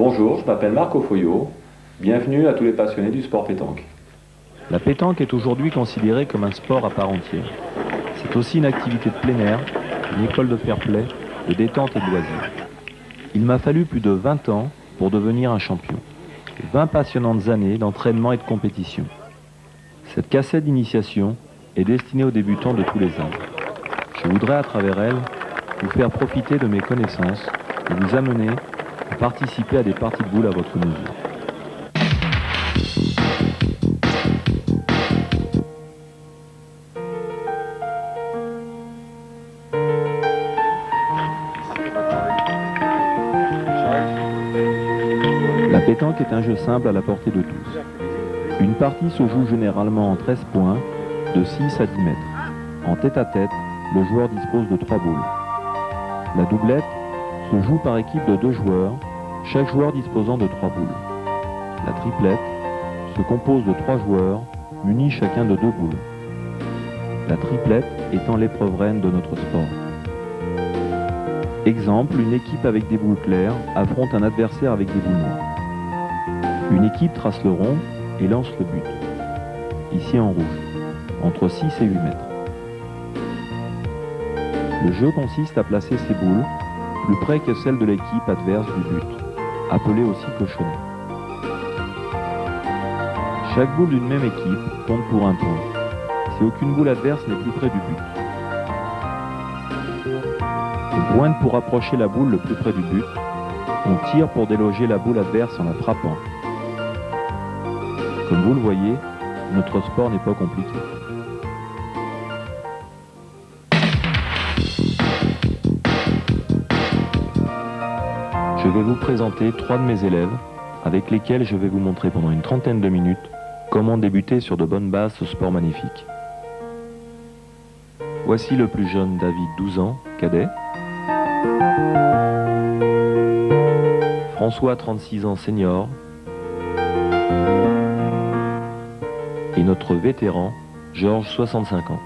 Bonjour, je m'appelle Marco Foyot. Bienvenue à tous les passionnés du sport pétanque. La pétanque est aujourd'hui considérée comme un sport à part entière. C'est aussi une activité de plein air, une école de fair play, de détente et de loisirs. Il m'a fallu plus de 20 ans pour devenir un champion. 20 passionnantes années d'entraînement et de compétition. Cette cassette d'initiation est destinée aux débutants de tous les âges. Je voudrais à travers elle vous faire profiter de mes connaissances et vous amener à participer à des parties de boules à votre mesure. La pétanque est un jeu simple à la portée de tous. Une partie se joue généralement en 13 points, de 6 à 10 mètres. En tête-à-tête, le joueur dispose de 3 boules. La doublette se joue par équipe de 2 joueurs, chaque joueur disposant de 3 boules. La triplette se compose de 3 joueurs, munis chacun de 2 boules. La triplette étant l'épreuve reine de notre sport. Exemple, une équipe avec des boules claires affronte un adversaire avec des boules noires. Une équipe trace le rond et lance le but, ici en rouge, entre 6 et 8 mètres. Le jeu consiste à placer ces boules plus près que celles de l'équipe adverse du but, appelée aussi cochonnet. Chaque boule d'une même équipe compte pour un point, si aucune boule adverse n'est plus près du but. On pointe pour approcher la boule le plus près du but, on tire pour déloger la boule adverse en la frappant. Comme vous le voyez, notre sport n'est pas compliqué. Je vais vous présenter 3 de mes élèves avec lesquels je vais vous montrer pendant une trentaine de minutes comment débuter sur de bonnes bases ce sport magnifique. Voici le plus jeune David, 12 ans, cadet. François, 36 ans, senior. Et notre vétéran, Georges, 65 ans.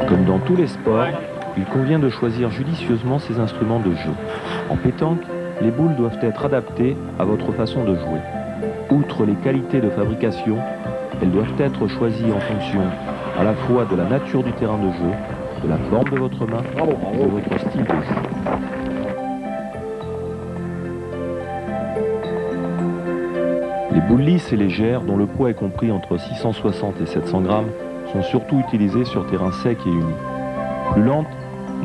Comme dans tous les sports, il convient de choisir judicieusement ses instruments de jeu. En pétanque, les boules doivent être adaptées à votre façon de jouer. Outre les qualités de fabrication, elles doivent être choisies en fonction à la fois de la nature du terrain de jeu, de la forme de votre main et de votre style de jeu. Les boules lisses et légères, dont le poids est compris entre 660 et 700 grammes, sont surtout utilisées sur terrain sec et uni. Plus lentes,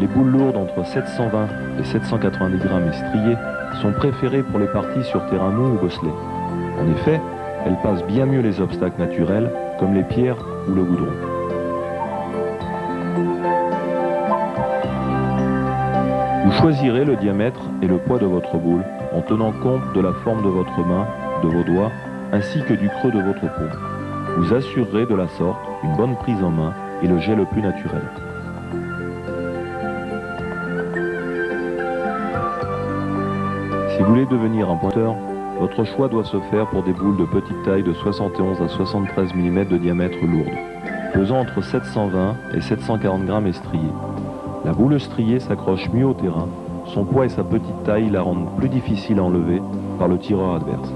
les boules lourdes entre 720 et 790 grammes et striées sont préférées pour les parties sur terrain mou ou bosselé. En effet, elles passent bien mieux les obstacles naturels, comme les pierres ou le goudron. Vous choisirez le diamètre et le poids de votre boule en tenant compte de la forme de votre main, de vos doigts, ainsi que du creux de votre paume. Vous assurerez de la sorte une bonne prise en main et le jet le plus naturel. Si vous voulez devenir un pointeur, votre choix doit se faire pour des boules de petite taille de 71 à 73 mm de diamètre lourde, pesant entre 720 et 740 grammes et striée. La boule striée s'accroche mieux au terrain, son poids et sa petite taille la rendent plus difficile à enlever par le tireur adverse.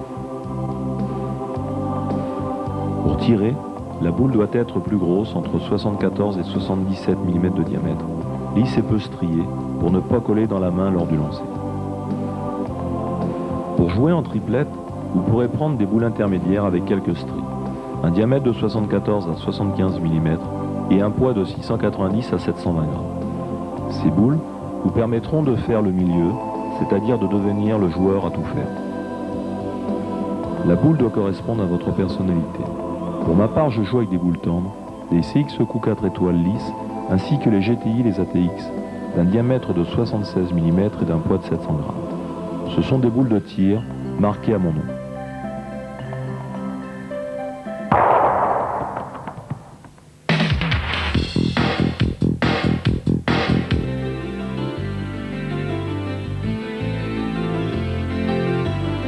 Pour tirer, la boule doit être plus grosse, entre 74 et 77 mm de diamètre, lisse et peu striée, pour ne pas coller dans la main lors du lancer. Pour jouer en triplette, vous pourrez prendre des boules intermédiaires avec quelques stries, un diamètre de 74 à 75 mm et un poids de 690 à 720 grammes. Ces boules vous permettront de faire le milieu, c'est-à-dire de devenir le joueur à tout faire. La boule doit correspondre à votre personnalité. Pour ma part, je joue avec des boules tendres, des CX Coup 4 étoiles lisses, ainsi que les GTI et les ATX, d'un diamètre de 76 mm et d'un poids de 700 grammes. Ce sont des boules de tir marquées à mon nom.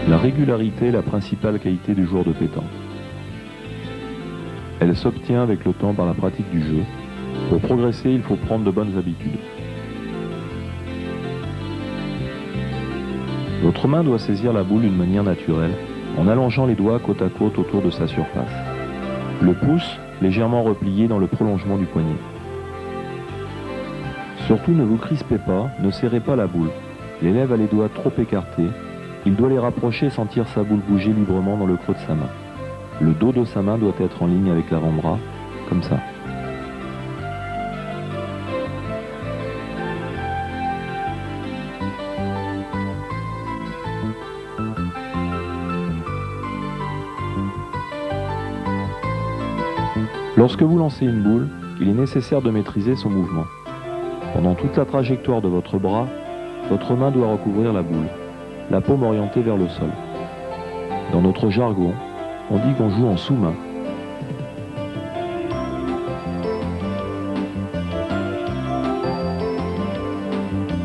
La régularité est la principale qualité du joueur de pétanque. Elle s'obtient avec le temps par la pratique du jeu. Pour progresser, il faut prendre de bonnes habitudes. Votre main doit saisir la boule d'une manière naturelle, en allongeant les doigts côte à côte autour de sa surface. Le pouce légèrement replié dans le prolongement du poignet. Surtout ne vous crispez pas, ne serrez pas la boule. L'élève a les doigts trop écartés. Il doit les rapprocher et sentir sa boule bouger librement dans le creux de sa main. Le dos de sa main doit être en ligne avec l'avant-bras, comme ça. Lorsque vous lancez une boule, il est nécessaire de maîtriser son mouvement. Pendant toute la trajectoire de votre bras, votre main doit recouvrir la boule, la paume orientée vers le sol. Dans notre jargon, on dit qu'on joue en sous-main.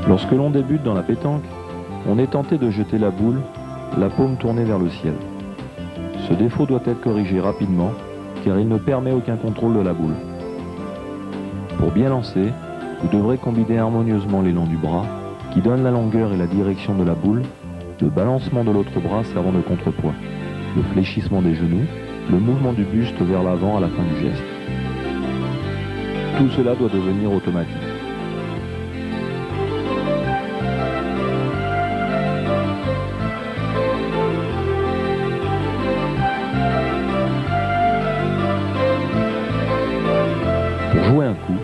Lorsque l'on débute dans la pétanque, on est tenté de jeter la boule, la paume tournée vers le ciel. Ce défaut doit être corrigé rapidement, car il ne permet aucun contrôle de la boule. Pour bien lancer, vous devrez combiner harmonieusement l'élan du bras, qui donne la longueur et la direction de la boule, le balancement de l'autre bras servant de contrepoids, le fléchissement des genoux, le mouvement du buste vers l'avant à la fin du geste. Tout cela doit devenir automatique. Pour jouer un coup,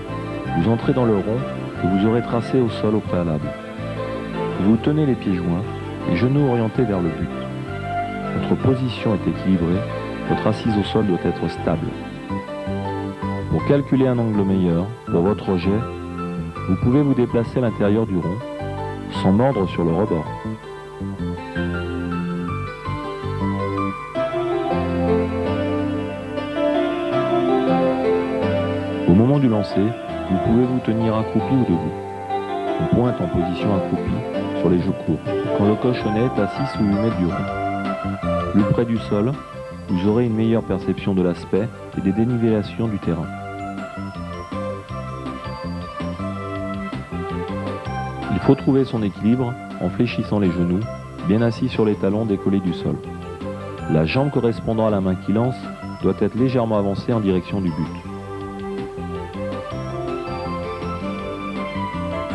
vous entrez dans le rond que vous aurez tracé au sol au préalable. Vous tenez les pieds joints, les genoux orientés vers le but. Votre position est équilibrée, votre assise au sol doit être stable. Pour calculer un angle meilleur pour votre jet, vous pouvez vous déplacer à l'intérieur du rond, sans mordre sur le rebord. Au moment du lancer, vous pouvez vous tenir accroupi ou debout. On pointe en position accroupie sur les joues courts, quand le cochonnet est à 6 ou 8 mètres du rond. Plus près du sol, vous aurez une meilleure perception de l'aspect et des dénivellations du terrain. Il faut trouver son équilibre en fléchissant les genoux, bien assis sur les talons décollés du sol. La jambe correspondant à la main qui lance doit être légèrement avancée en direction du but.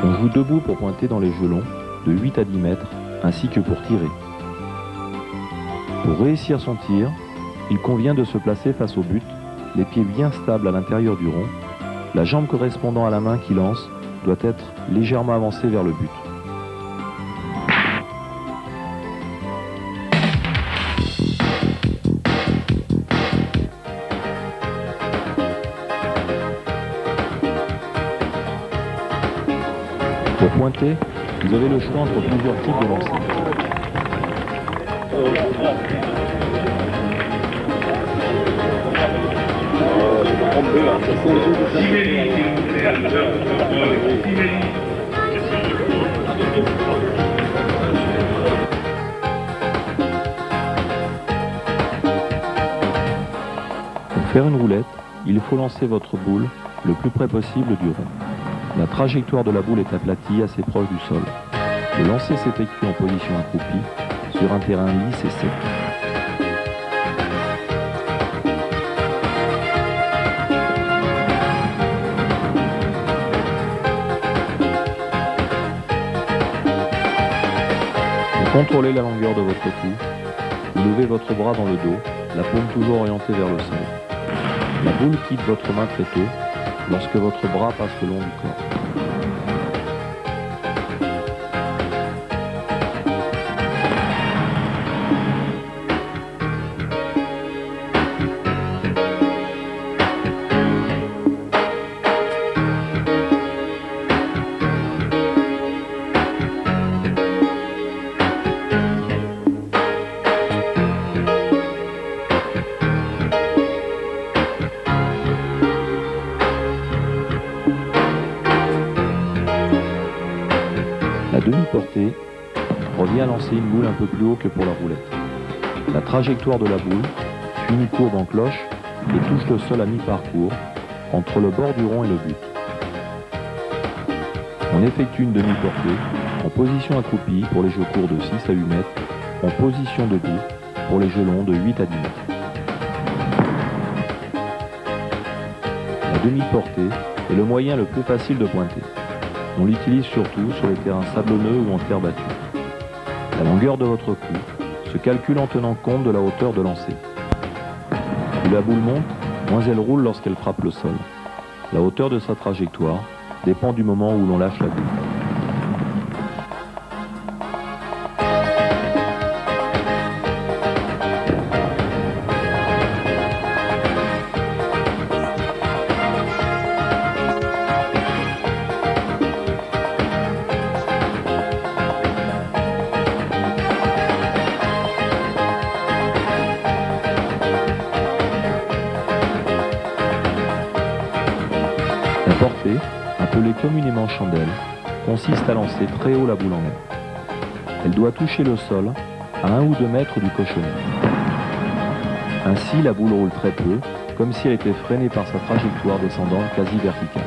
On joue debout pour pointer dans les gelons de 8 à 10 mètres, ainsi que pour tirer. Pour réussir son tir, il convient de se placer face au but, les pieds bien stables à l'intérieur du rond. La jambe correspondant à la main qui lance doit être légèrement avancée vers le but. Pour pointer, vous avez le choix entre plusieurs types de lancers. Pour faire une roulette, il faut lancer votre boule le plus près possible du rond. La trajectoire de la boule est aplatie, assez proche du sol. Le lancer s'effectue en position accroupie, sur un terrain lisse et sec. Pour contrôler la longueur de votre coup, vous levez votre bras dans le dos, la paume toujours orientée vers le sol. La boule quitte votre main très tôt, lorsque votre bras passe le long du corps. La demi-portée revient à lancer une boule un peu plus haut que pour la roulette. La trajectoire de la boule suit une courbe en cloche et touche le sol à mi-parcours, entre le bord du rond et le but. On effectue une demi-portée, en position accroupie pour les jeux courts de 6 à 8 mètres, en position debout pour les jeux longs de 8 à 10 mètres. La demi-portée est le moyen le plus facile de pointer. On l'utilise surtout sur les terrains sablonneux ou en terre battue. La longueur de votre coup se calcule en tenant compte de la hauteur de lancer. Plus la boule monte, moins elle roule lorsqu'elle frappe le sol. La hauteur de sa trajectoire dépend du moment où l'on lâche la boule. La portée, appelée communément chandelle, consiste à lancer très haut la boule en l'air. Elle doit toucher le sol à 1 ou 2 mètres du cochonnet. Ainsi, la boule roule très peu, comme si elle était freinée par sa trajectoire descendante quasi verticale.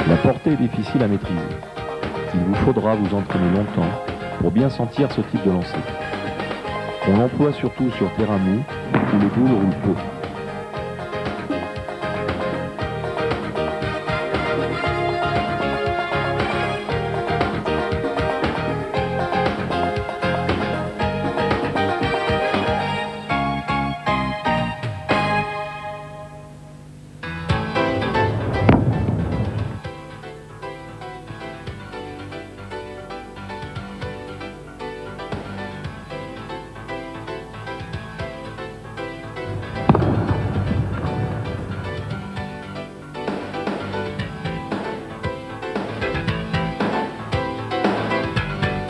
La portée est difficile à maîtriser. Il vous faudra vous entraîner longtemps pour bien sentir ce type de lancer. On l'emploie surtout sur terrain mou où les boules roulent peu.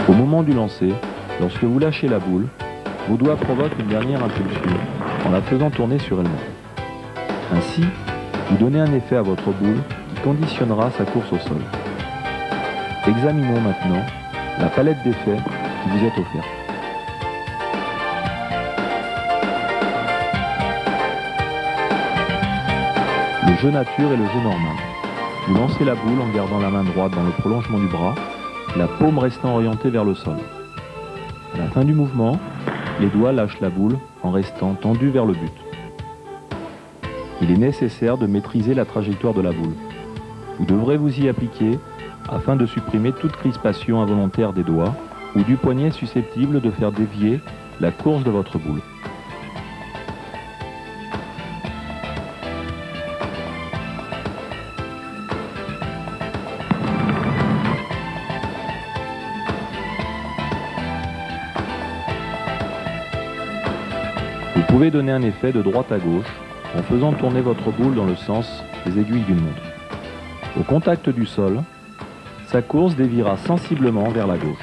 Au moment du lancer, lorsque vous lâchez la boule, vos doigts provoquent une dernière impulsion en la faisant tourner sur elle-même. Ainsi, vous donnez un effet à votre boule qui conditionnera sa course au sol. Examinons maintenant la palette d'effets qui vous est offerte. Le jeu nature et le jeu normal. Vous lancez la boule en gardant la main droite dans le prolongement du bras, la paume restant orientée vers le sol. À la fin du mouvement, les doigts lâchent la boule en restant tendus vers le but. Il est nécessaire de maîtriser la trajectoire de la boule. Vous devrez vous y appliquer afin de supprimer toute crispation involontaire des doigts ou du poignet susceptible de faire dévier la course de votre boule. Vous pouvez donner un effet de droite à gauche en faisant tourner votre boule dans le sens des aiguilles d'une montre. Au contact du sol, sa course déviera sensiblement vers la gauche.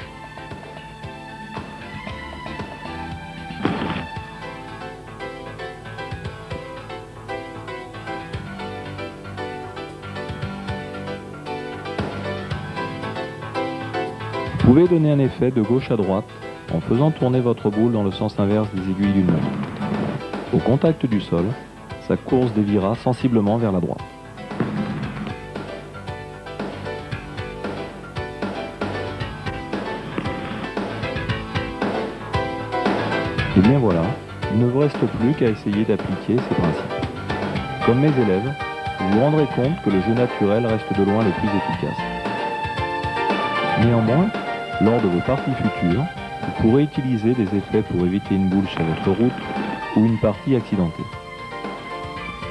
Vous pouvez donner un effet de gauche à droite en faisant tourner votre boule dans le sens inverse des aiguilles d'une montre. Au contact du sol, sa course déviera sensiblement vers la droite. Et bien voilà, il ne vous reste plus qu'à essayer d'appliquer ces principes. Comme mes élèves, vous vous rendrez compte que le jeu naturel reste de loin le plus efficace. Néanmoins, lors de vos parties futures, vous pourrez utiliser des effets pour éviter une boule sur votre route ou une partie accidentée.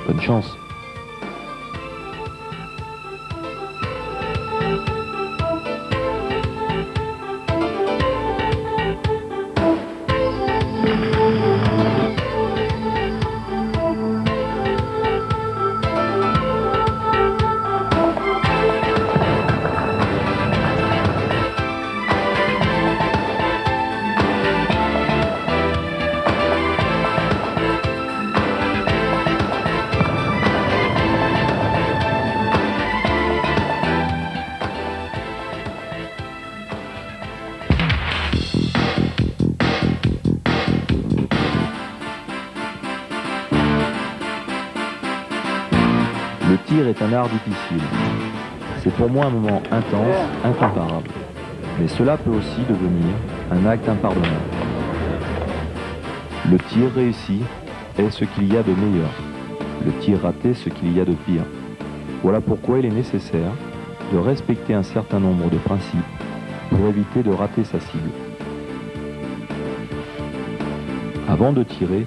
Bonne chance! tir est un art difficile. C'est pour moi un moment intense, incomparable. Mais cela peut aussi devenir un acte impardonnable. Le tir réussi est ce qu'il y a de meilleur. Le tir raté, ce qu'il y a de pire. Voilà pourquoi il est nécessaire de respecter un certain nombre de principes pour éviter de rater sa cible. Avant de tirer,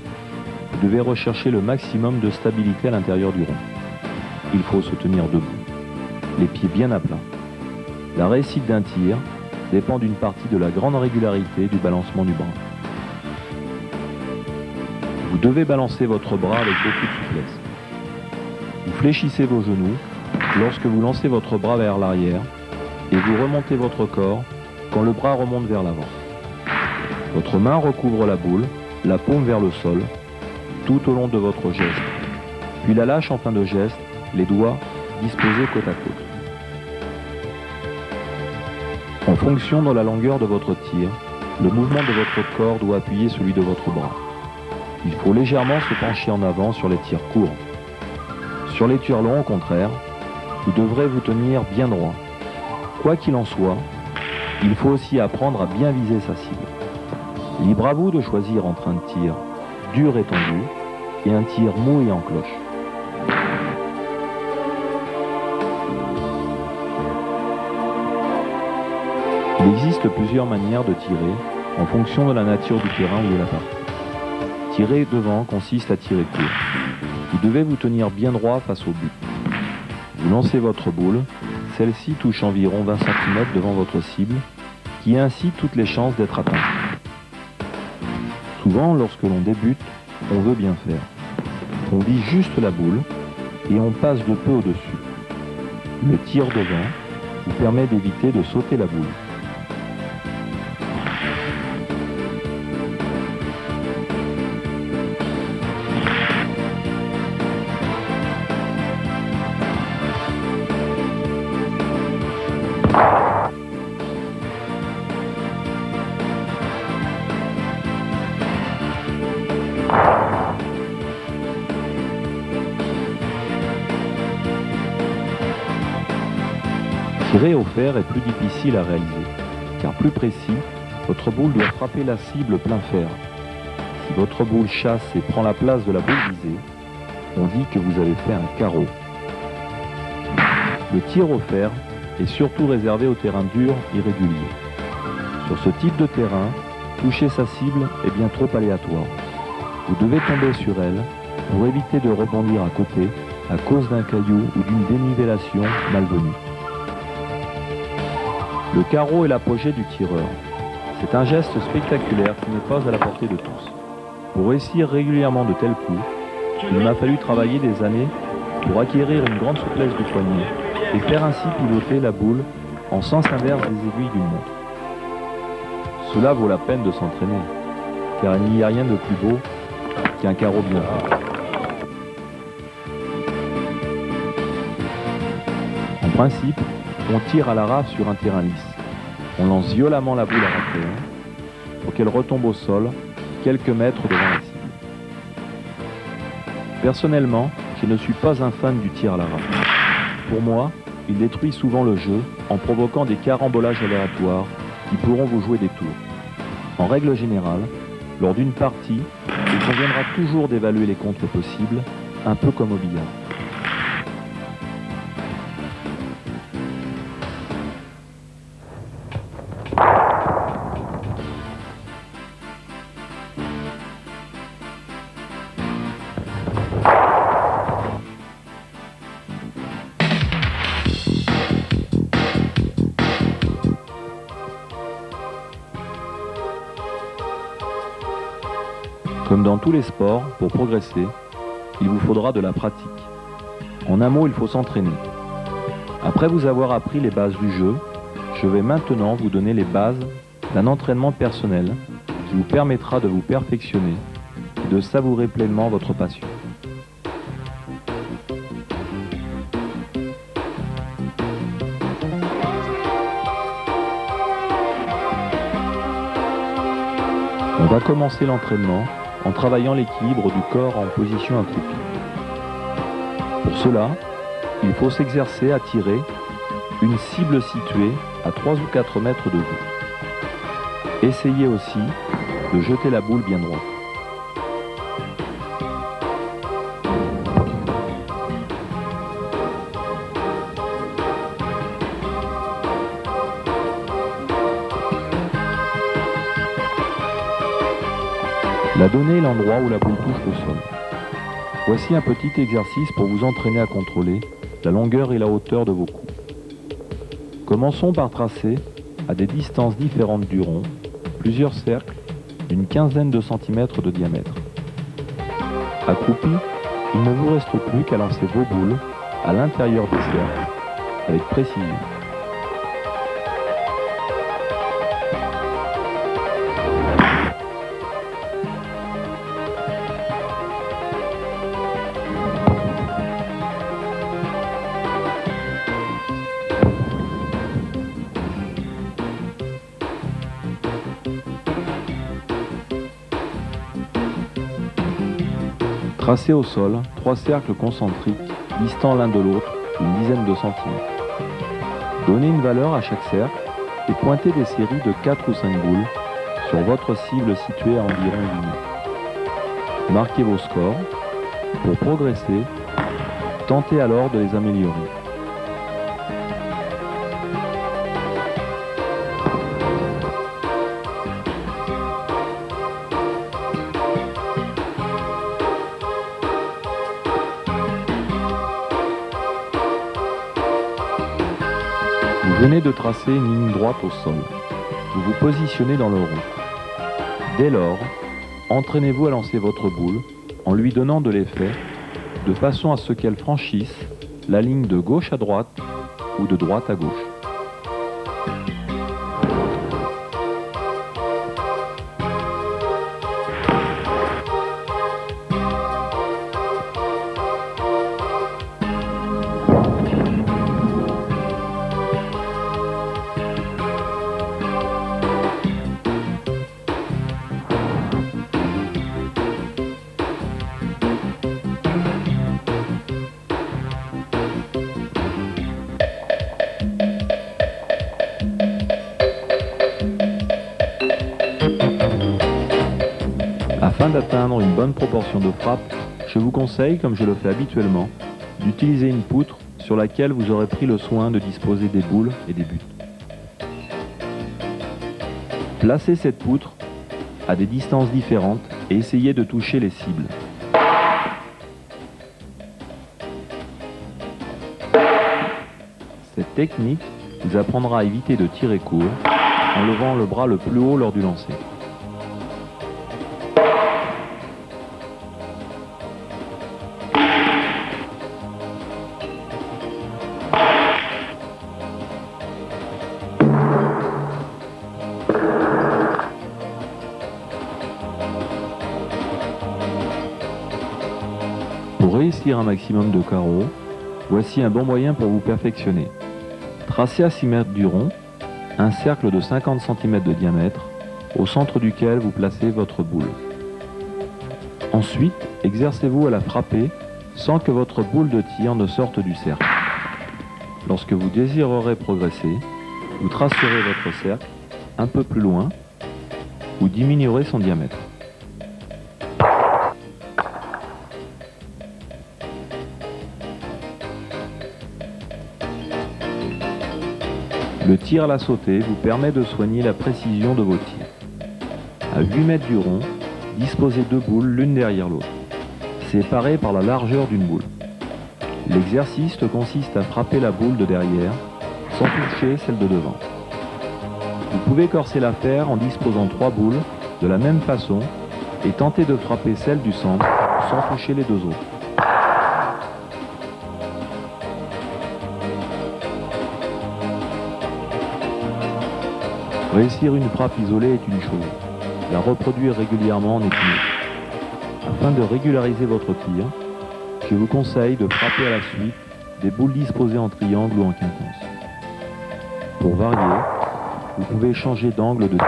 vous devez rechercher le maximum de stabilité à l'intérieur du rond. Il faut se tenir debout, les pieds bien à plat. La réussite d'un tir dépend d'une partie de la grande régularité du balancement du bras. Vous devez balancer votre bras avec beaucoup de souplesse. Vous fléchissez vos genoux lorsque vous lancez votre bras vers l'arrière et vous remontez votre corps quand le bras remonte vers l'avant. Votre main recouvre la boule, la paume vers le sol, tout au long de votre geste, puis la lâche en fin de geste, les doigts disposés côte à côte. En fonction de la longueur de votre tir, le mouvement de votre corps doit appuyer celui de votre bras. Il faut légèrement se pencher en avant sur les tirs courts. Sur les tirs longs, au contraire, vous devrez vous tenir bien droit. Quoi qu'il en soit, il faut aussi apprendre à bien viser sa cible. Libre à vous de choisir entre un tir dur et tendu et un tir mou et en cloche. Il existe plusieurs manières de tirer en fonction de la nature du terrain ou de la partie. Tirer devant consiste à tirer court. Vous devez vous tenir bien droit face au but. Vous lancez votre boule, celle-ci touche environ 20 cm devant votre cible, qui a ainsi toutes les chances d'être atteinte. Souvent, lorsque l'on débute, on veut bien faire. On vise juste la boule et on passe de peu au-dessus. Le tir devant vous permet d'éviter de sauter la boule. Tirer au fer est plus difficile à réaliser, car plus précis, votre boule doit frapper la cible plein fer. Si votre boule chasse et prend la place de la boule visée, on dit que vous avez fait un carreau. Le tir au fer est surtout réservé aux terrains durs, irréguliers. Sur ce type de terrain, toucher sa cible est bien trop aléatoire. Vous devez tomber sur elle pour éviter de rebondir à côté à cause d'un caillou ou d'une dénivellation malvenue. Le carreau est l'apogée du tireur. C'est un geste spectaculaire qui n'est pas à la portée de tous. Pour réussir régulièrement de tels coups, il m'a fallu travailler des années pour acquérir une grande souplesse du poignet et faire ainsi pivoter la boule en sens inverse des aiguilles d'une montre. Cela vaut la peine de s'entraîner, car il n'y a rien de plus beau qu'un carreau bien fait. En principe, on tire à la rafle sur un terrain lisse. On lance violemment la boule à rafle pour qu'elle retombe au sol quelques mètres devant la cible. Personnellement, je ne suis pas un fan du tir à la rafle. Pour moi, il détruit souvent le jeu en provoquant des carambolages aléatoires qui pourront vous jouer des tours. En règle générale, lors d'une partie, il conviendra toujours d'évaluer les contres possibles, un peu comme au billard. Comme dans tous les sports, pour progresser, il vous faudra de la pratique. En un mot, il faut s'entraîner. Après vous avoir appris les bases du jeu, je vais maintenant vous donner les bases d'un entraînement personnel qui vous permettra de vous perfectionner et de savourer pleinement votre passion. On va commencer l'entraînement en travaillant l'équilibre du corps en position accroupie. Pour cela, il faut s'exercer à tirer une cible située à 3 ou 4 mètres de vous. Essayez aussi de jeter la boule bien droite. La donnée est l'endroit où la boule touche le sol. Voici un petit exercice pour vous entraîner à contrôler la longueur et la hauteur de vos coups. Commençons par tracer, à des distances différentes du rond, plusieurs cercles d'une quinzaine de centimètres de diamètre. Accroupi, il ne vous reste plus qu'à lancer vos boules à l'intérieur des cercles avec précision. Tracez au sol 3 cercles concentriques distants l'un de l'autre d'une dizaine de centimètres. Donnez une valeur à chaque cercle et pointez des séries de 4 ou 5 boules sur votre cible située à environ 8 mètres. Marquez vos scores. Pour progresser, tentez alors de les améliorer. Vous venez de tracer une ligne droite au sol. Vous vous positionnez dans le rond. Dès lors, entraînez-vous à lancer votre boule en lui donnant de l'effet, de façon à ce qu'elle franchisse la ligne de gauche à droite ou de droite à gauche. Afin d'atteindre une bonne proportion de frappe, je vous conseille, comme je le fais habituellement, d'utiliser une poutre sur laquelle vous aurez pris le soin de disposer des boules et des buts. Placez cette poutre à des distances différentes et essayez de toucher les cibles. Cette technique vous apprendra à éviter de tirer court en levant le bras le plus haut lors du lancer. Pour réussir un maximum de carreaux, voici un bon moyen pour vous perfectionner. Tracez à 6 mètres du rond un cercle de 50 cm de diamètre au centre duquel vous placez votre boule. Ensuite, exercez-vous à la frapper sans que votre boule de tir ne sorte du cercle. Lorsque vous désirerez progresser, vous tracerez votre cercle un peu plus loin ou diminuerez son diamètre. Le tir à la sautée vous permet de soigner la précision de vos tirs. À 8 mètres du rond, disposez 2 boules l'une derrière l'autre, séparées par la largeur d'une boule. L'exercice consiste à frapper la boule de derrière sans toucher celle de devant. Vous pouvez corser l'affaire en disposant 3 boules de la même façon et tenter de frapper celle du centre sans toucher les 2 autres. Réussir une frappe isolée est une chose, la reproduire régulièrement en est une autre. Afin de régulariser votre tir, je vous conseille de frapper à la suite des boules disposées en triangle ou en quinconce. Pour varier, vous pouvez changer d'angle de tir.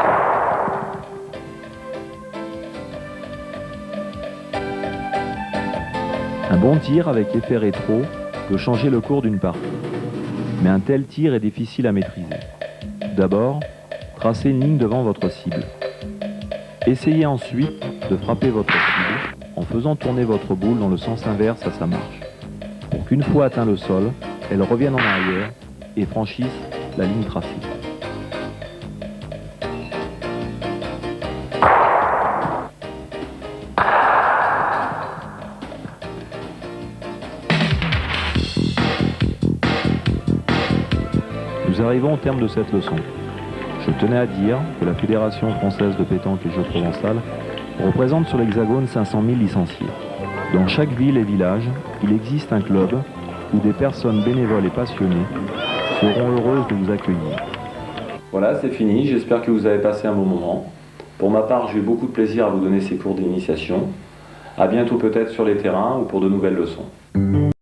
Un bon tir avec effet rétro peut changer le cours d'une partie. Mais un tel tir est difficile à maîtriser. D'abord, tracez une ligne devant votre cible. Essayez ensuite de frapper votre cible en faisant tourner votre boule dans le sens inverse à sa marche, pour qu'une fois atteint le sol, elle revienne en arrière et franchisse la ligne tracée. Nous arrivons au terme de cette leçon. Je tenais à dire que la Fédération française de pétanque et jeux provençal représente sur l'Hexagone 500 000 licenciés. Dans chaque ville et village, il existe un club où des personnes bénévoles et passionnées seront heureuses de vous accueillir. Voilà, c'est fini. J'espère que vous avez passé un bon moment. Pour ma part, j'ai eu beaucoup de plaisir à vous donner ces cours d'initiation. À bientôt peut-être sur les terrains ou pour de nouvelles leçons.